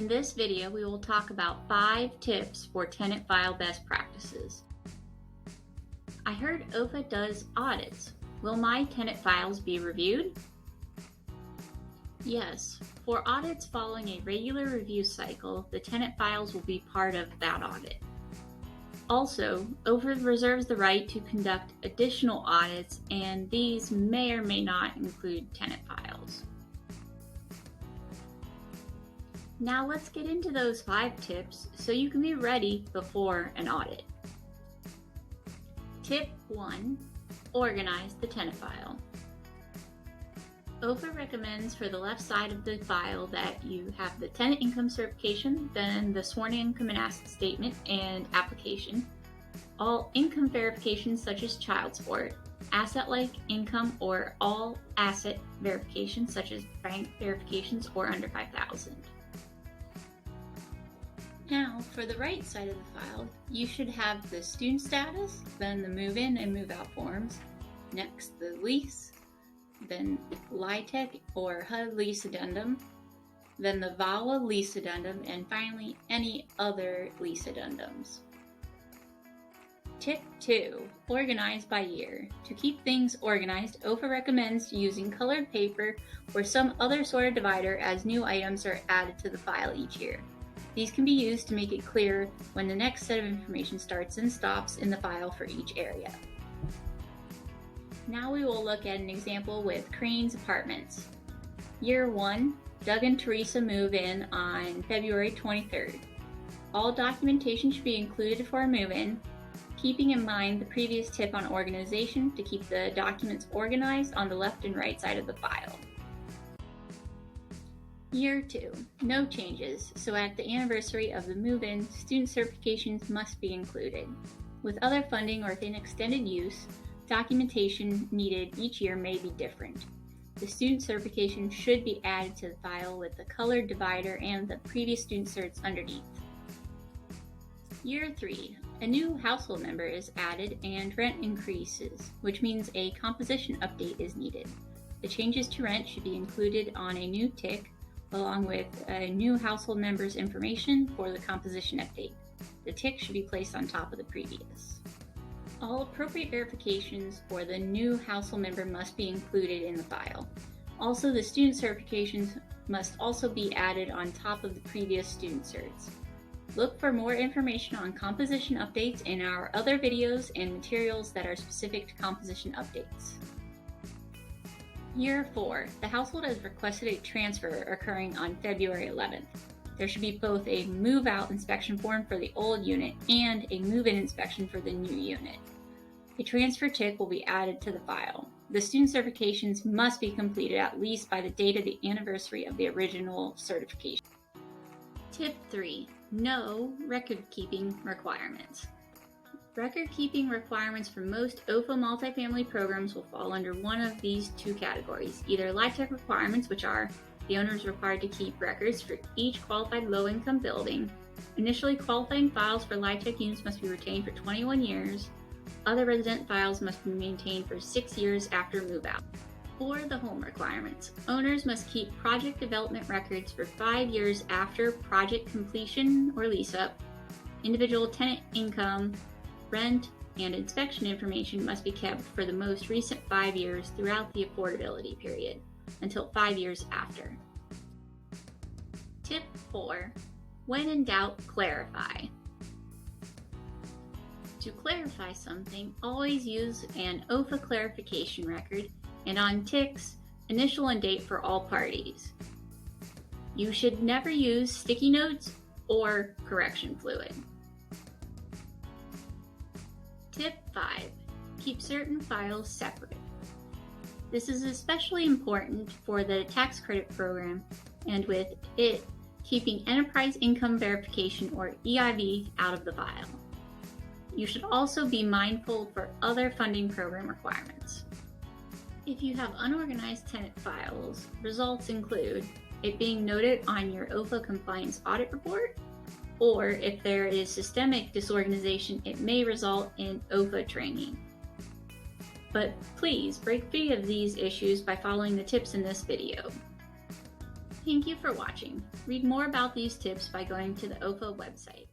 In this video, we will talk about 5 tips for tenant file best practices. I heard OFA does audits. Will my tenant files be reviewed? Yes, for audits following a regular review cycle, the tenant files will be part of that audit. Also, OFA reserves the right to conduct additional audits, and these may or may not include tenant files. Now let's get into those 5 tips so you can be ready before an audit. Tip 1. Organize the tenant file. OFA recommends for the left side of the file that you have the tenant income certification, then the sworn income and asset statement and application, all income verifications such as child support, asset-like income or all asset verifications such as bank verifications or under $5,000. Now, for the right side of the file, you should have the student status, then the move-in and move-out forms, next the lease, then LIHTC or HUD lease addendum, then the VAWA lease addendum, and finally any other lease addendums. Tip 2. Organize by year. To keep things organized, OFA recommends using colored paper or some other sort of divider as new items are added to the file each year. These can be used to make it clear when the next set of information starts and stops in the file for each area. Now we will look at an example with Crane's Apartments. Year 1, Doug and Teresa move in on February 23rd. All documentation should be included for a move-in, keeping in mind the previous tip on organization to keep the documents organized on the left and right side of the file. Year 2, no changes, so at the anniversary of the move-in, student certifications must be included. With other funding or in extended use, documentation needed each year may be different. The student certification should be added to the file with the colored divider and the previous student certs underneath. Year 3, a new household member is added and rent increases, which means a composition update is needed. The changes to rent should be included on a new tick, along with a new household member's information for the composition update. The tick should be placed on top of the previous. All appropriate verifications for the new household member must be included in the file. Also, the student certifications must also be added on top of the previous student certs. Look for more information on composition updates in our other videos and materials that are specific to composition updates. Year 4, the household has requested a transfer occurring on February 11th. There should be both a move-out inspection form for the old unit and a move-in inspection for the new unit. A transfer tick will be added to the file. The student certifications must be completed at least by the date of the anniversary of the original certification. Tip 3. No record-keeping requirements. Record-keeping requirements for most OFA multifamily programs will fall under one of these 2 categories, either LIHTC requirements, which are the owner is required to keep records for each qualified low-income building. Initially qualifying files for LIHTC units must be retained for 21 years. Other resident files must be maintained for 6 years after move-out. Or the home requirements. Owners must keep project development records for 5 years after project completion or lease-up. Individual tenant income, rent, and inspection information must be kept for the most recent 5 years throughout the affordability period, until 5 years after. Tip 4. When in doubt, clarify. To clarify something, always use an OFA clarification record, and on ticks, initial and date for all parties. You should never use sticky notes or correction fluid. Tip 5. Keep certain files separate. This is especially important for the tax credit program, and with it, keeping enterprise income verification or EIV out of the file. You should also be mindful for other funding program requirements. If you have unorganized tenant files, results include it being noted on your OFA compliance audit report, or if there is systemic disorganization, it may result in OFA training. But please break free of these issues by following the tips in this video. Thank you for watching. Read more about these tips by going to the OFA website.